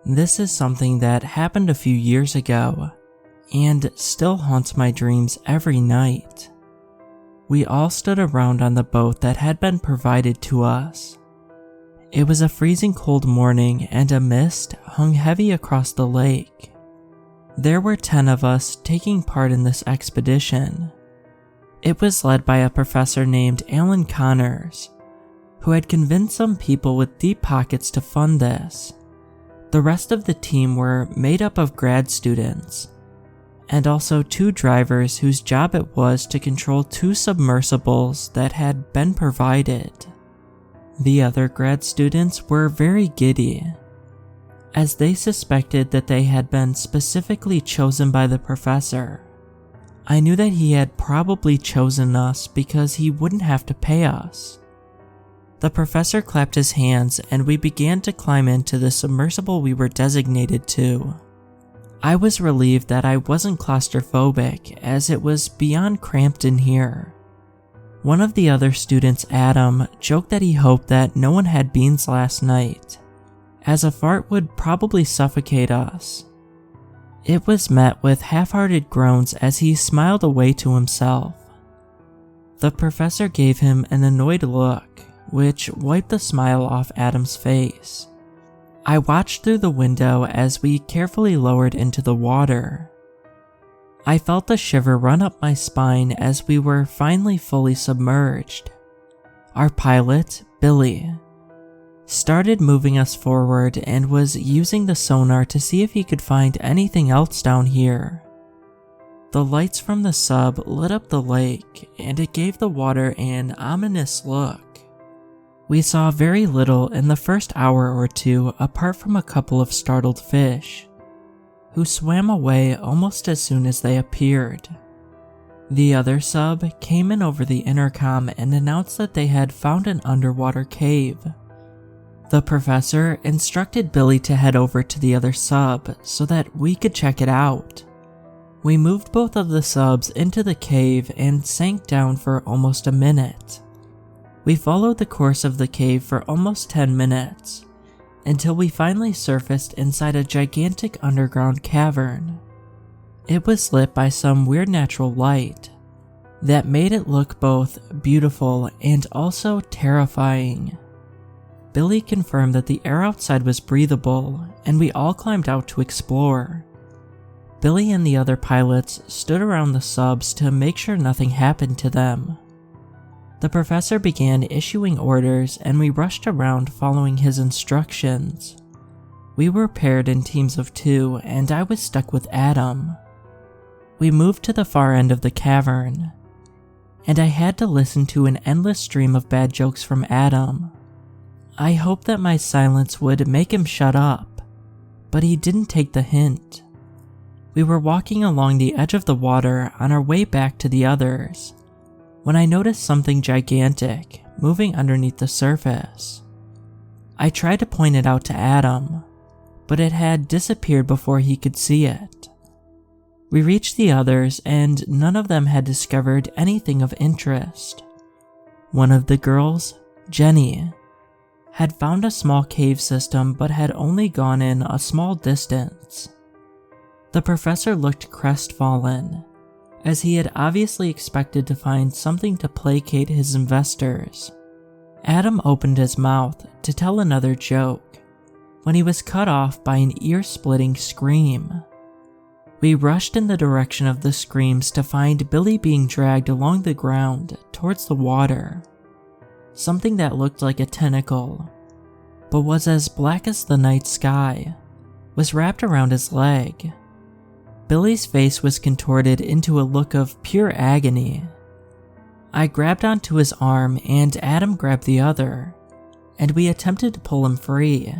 This is something that happened a few years ago, and still haunts my dreams every night. We all stood around on the boat that had been provided to us. It was a freezing cold morning and a mist hung heavy across the lake. There were 10 of us taking part in this expedition. It was led by a professor named Alan Connors, who had convinced some people with deep pockets to fund this. The rest of the team were made up of grad students, and also 2 drivers whose job it was to control 2 submersibles that had been provided. The other grad students were very giddy, as they suspected that they had been specifically chosen by the professor. I knew that he had probably chosen us because he wouldn't have to pay us. The professor clapped his hands and we began to climb into the submersible we were designated to. I was relieved that I wasn't claustrophobic, as it was beyond cramped in here. One of the other students, Adam, joked that he hoped that no one had beans last night, as a fart would probably suffocate us. It was met with half-hearted groans as he smiled away to himself. The professor gave him an annoyed look, which wiped the smile off Adam's face. I watched through the window as we carefully lowered into the water. I felt a shiver run up my spine as we were finally fully submerged. Our pilot, Billy, started moving us forward and was using the sonar to see if he could find anything else down here. The lights from the sub lit up the lake, and it gave the water an ominous look. We saw very little in the first hour or 2 apart from a couple of startled fish, who swam away almost as soon as they appeared. The other sub came in over the intercom and announced that they had found an underwater cave. The professor instructed Billy to head over to the other sub so that we could check it out. We moved both of the subs into the cave and sank down for almost a minute. We followed the course of the cave for almost 10 minutes, until we finally surfaced inside a gigantic underground cavern. It was lit by some weird natural light that made it look both beautiful and also terrifying. Billy confirmed that the air outside was breathable, and we all climbed out to explore. Billy and the other pilots stood around the subs to make sure nothing happened to them. The professor began issuing orders and we rushed around following his instructions. We were paired in teams of 2 and I was stuck with Adam. We moved to the far end of the cavern, and I had to listen to an endless stream of bad jokes from Adam. I hoped that my silence would make him shut up, but he didn't take the hint. We were walking along the edge of the water on our way back to the others, when I noticed something gigantic moving underneath the surface. I tried to point it out to Adam, but it had disappeared before he could see it. We reached the others and none of them had discovered anything of interest. One of the girls, Jenny, had found a small cave system but had only gone in a small distance. The professor looked crestfallen, as he had obviously expected to find something to placate his investors. Adam opened his mouth to tell another joke, when he was cut off by an ear-splitting scream. We rushed in the direction of the screams to find Billy being dragged along the ground towards the water. Something that looked like a tentacle, but was as black as the night sky, was wrapped around his leg. Billy's face was contorted into a look of pure agony. I grabbed onto his arm and Adam grabbed the other, and we attempted to pull him free.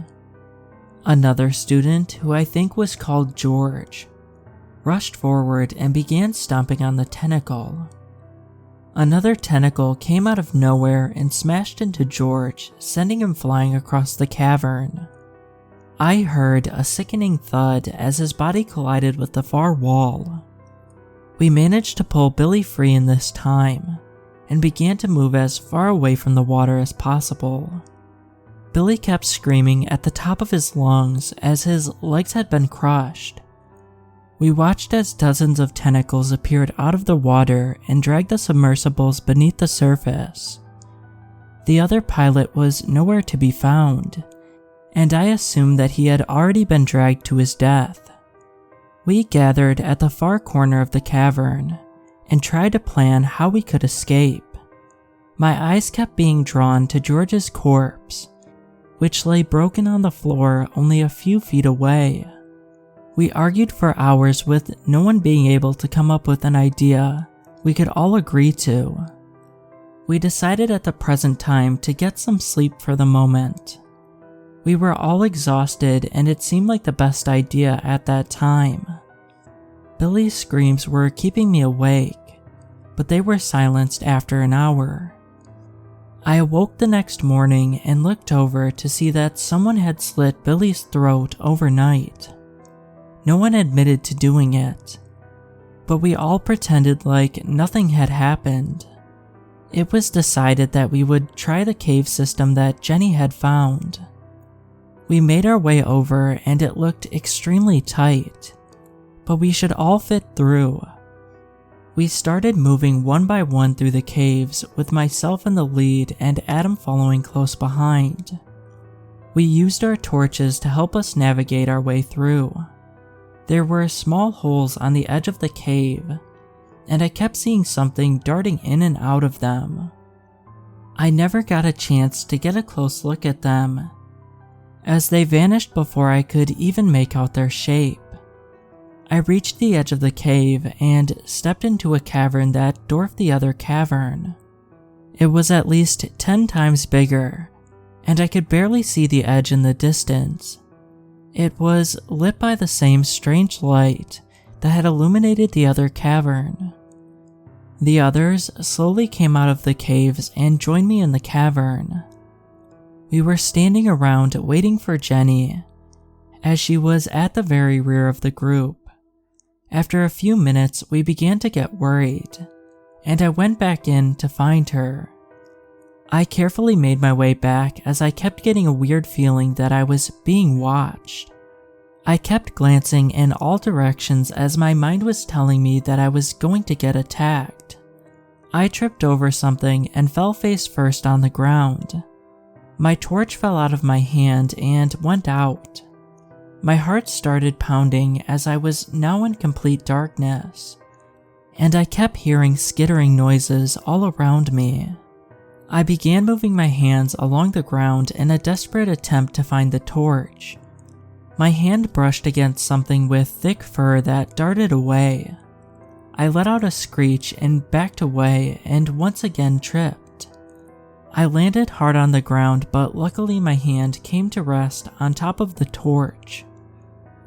Another student, who I think was called George, rushed forward and began stomping on the tentacle. Another tentacle came out of nowhere and smashed into George, sending him flying across the cavern. I heard a sickening thud as his body collided with the far wall. We managed to pull Billy free in this time, and began to move as far away from the water as possible. Billy kept screaming at the top of his lungs as his legs had been crushed. We watched as dozens of tentacles appeared out of the water and dragged the submersibles beneath the surface. The other pilot was nowhere to be found, and I assumed that he had already been dragged to his death. We gathered at the far corner of the cavern and tried to plan how we could escape. My eyes kept being drawn to George's corpse, which lay broken on the floor only a few feet away. We argued for hours with no one being able to come up with an idea we could all agree to. We decided at the present time to get some sleep for the moment. We were all exhausted and it seemed like the best idea at that time. Billy's screams were keeping me awake, but they were silenced after an hour. I awoke the next morning and looked over to see that someone had slit Billy's throat overnight. No one admitted to doing it, but we all pretended like nothing had happened. It was decided that we would try the cave system that Jenny had found. We made our way over and it looked extremely tight, but we should all fit through. We started moving one by one through the caves with myself in the lead and Adam following close behind. We used our torches to help us navigate our way through. There were small holes on the edge of the cave, and I kept seeing something darting in and out of them. I never got a chance to get a close look at them, as they vanished before I could even make out their shape. I reached the edge of the cave and stepped into a cavern that dwarfed the other cavern. It was at least 10 times bigger, and I could barely see the edge in the distance. It was lit by the same strange light that had illuminated the other cavern. The others slowly came out of the caves and joined me in the cavern. We were standing around waiting for Jenny, as she was at the very rear of the group. After a few minutes, we began to get worried, and I went back in to find her. I carefully made my way back as I kept getting a weird feeling that I was being watched. I kept glancing in all directions as my mind was telling me that I was going to get attacked. I tripped over something and fell face first on the ground. My torch fell out of my hand and went out. My heart started pounding as I was now in complete darkness, and I kept hearing skittering noises all around me. I began moving my hands along the ground in a desperate attempt to find the torch. My hand brushed against something with thick fur that darted away. I let out a screech and backed away and once again tripped. I landed hard on the ground, but luckily my hand came to rest on top of the torch.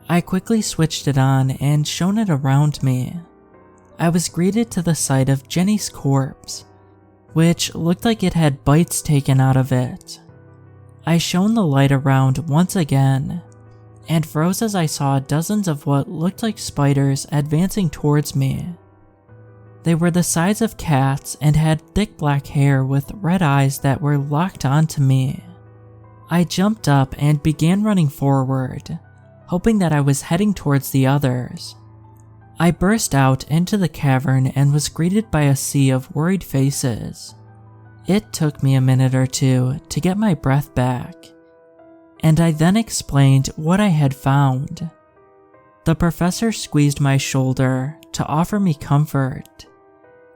I quickly switched it on and shone it around me. I was greeted to the sight of Jenny's corpse, which looked like it had bites taken out of it. I shone the light around once again, and froze as I saw dozens of what looked like spiders advancing towards me. They were the size of cats and had thick black hair with red eyes that were locked onto me. I jumped up and began running forward, hoping that I was heading towards the others. I burst out into the cavern and was greeted by a sea of worried faces. It took me a minute or two to get my breath back, and I then explained what I had found. The professor squeezed my shoulder to offer me comfort.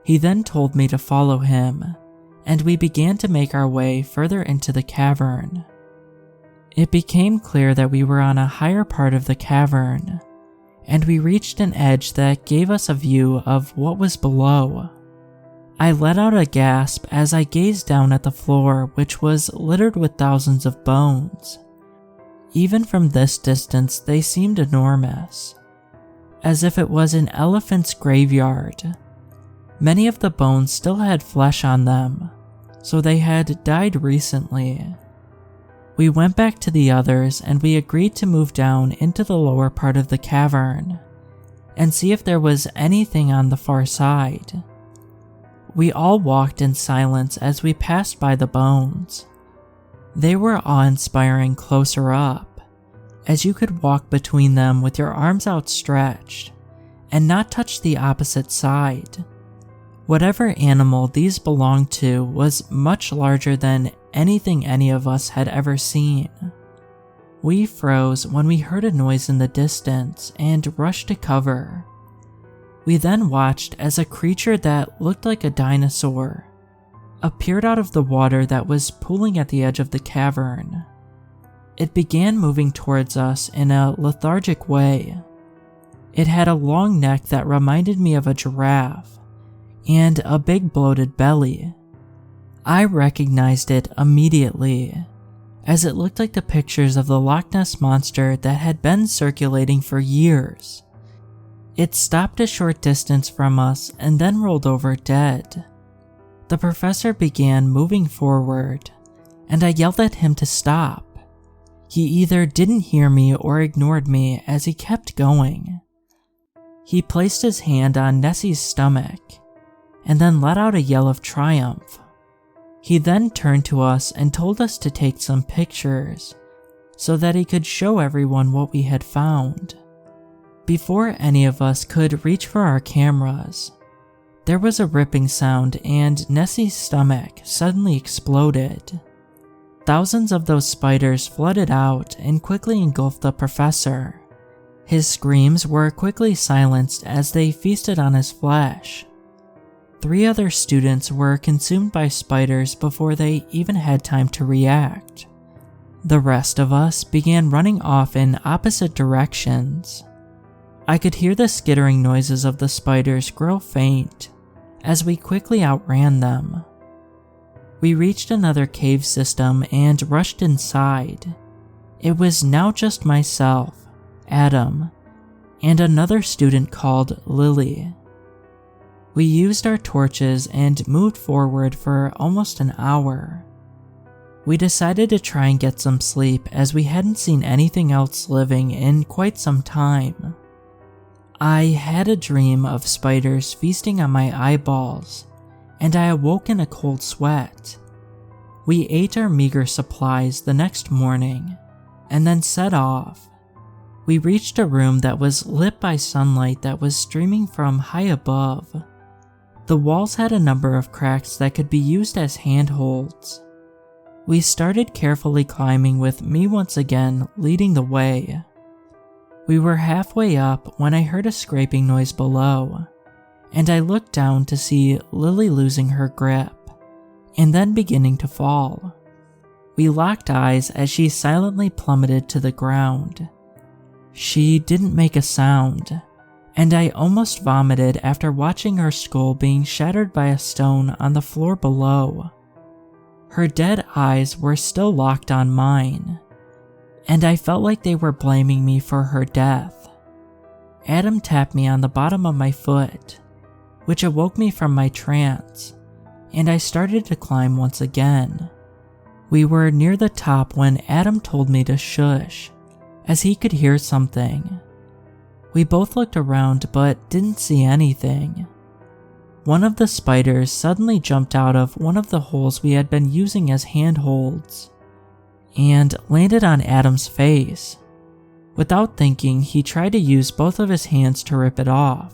He then told me to follow him, and we began to make our way further into the cavern. It became clear that we were on a higher part of the cavern, and we reached an edge that gave us a view of what was below. I let out a gasp as I gazed down at the floor, which was littered with thousands of bones. Even from this distance, they seemed enormous, as if it was an elephant's graveyard. Many of the bones still had flesh on them, so they had died recently. We went back to the others and we agreed to move down into the lower part of the cavern and see if there was anything on the far side. We all walked in silence as we passed by the bones. They were awe-inspiring closer up, as you could walk between them with your arms outstretched and not touch the opposite side. Whatever animal these belonged to was much larger than anything any of us had ever seen. We froze when we heard a noise in the distance and rushed to cover. We then watched as a creature that looked like a dinosaur appeared out of the water that was pooling at the edge of the cavern. It began moving towards us in a lethargic way. It had a long neck that reminded me of a giraffe, and a big bloated belly. I recognized it immediately, as it looked like the pictures of the Loch Ness monster that had been circulating for years. It stopped a short distance from us and then rolled over dead. The professor began moving forward, and I yelled at him to stop. He either didn't hear me or ignored me as he kept going. He placed his hand on Nessie's stomach, and then let out a yell of triumph. He then turned to us and told us to take some pictures, so that he could show everyone what we had found. Before any of us could reach for our cameras, there was a ripping sound and Nessie's stomach suddenly exploded. Thousands of those spiders flooded out and quickly engulfed the professor. His screams were quickly silenced as they feasted on his flesh. 3 other students were consumed by spiders before they even had time to react. The rest of us began running off in opposite directions. I could hear the skittering noises of the spiders grow faint as we quickly outran them. We reached another cave system and rushed inside. It was now just myself, Adam, and another student called Lily. We used our torches and moved forward for almost an hour. We decided to try and get some sleep as we hadn't seen anything else living in quite some time. I had a dream of spiders feasting on my eyeballs, and I awoke in a cold sweat. We ate our meager supplies the next morning, and then set off. We reached a room that was lit by sunlight that was streaming from high above. The walls had a number of cracks that could be used as handholds. We started carefully climbing with me once again leading the way. We were halfway up when I heard a scraping noise below, and I looked down to see Lily losing her grip, and then beginning to fall. We locked eyes as she silently plummeted to the ground. She didn't make a sound, and I almost vomited after watching her skull being shattered by a stone on the floor below. Her dead eyes were still locked on mine, and I felt like they were blaming me for her death. Adam tapped me on the bottom of my foot, which awoke me from my trance, and I started to climb once again. We were near the top when Adam told me to shush, as he could hear something. We both looked around but didn't see anything. One of the spiders suddenly jumped out of one of the holes we had been using as handholds, and landed on Adam's face. Without thinking, he tried to use both of his hands to rip it off.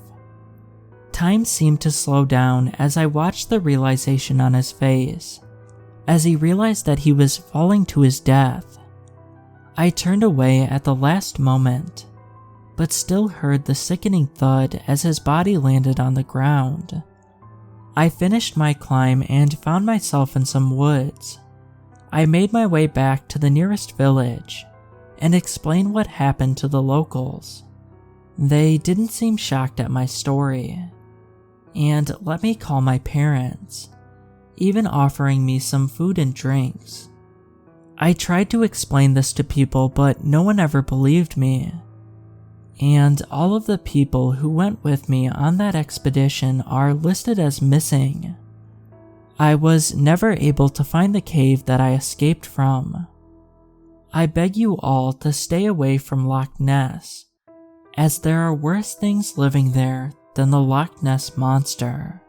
Time seemed to slow down as I watched the realization on his face, as he realized that he was falling to his death. I turned away at the last moment, but still heard the sickening thud as his body landed on the ground. I finished my climb and found myself in some woods. I made my way back to the nearest village and explained what happened to the locals. They didn't seem shocked at my story, and let me call my parents, even offering me some food and drinks. I tried to explain this to people, but no one ever believed me. And all of the people who went with me on that expedition are listed as missing. I was never able to find the cave that I escaped from. I beg you all to stay away from Loch Ness, as there are worse things living there than the Loch Ness monster.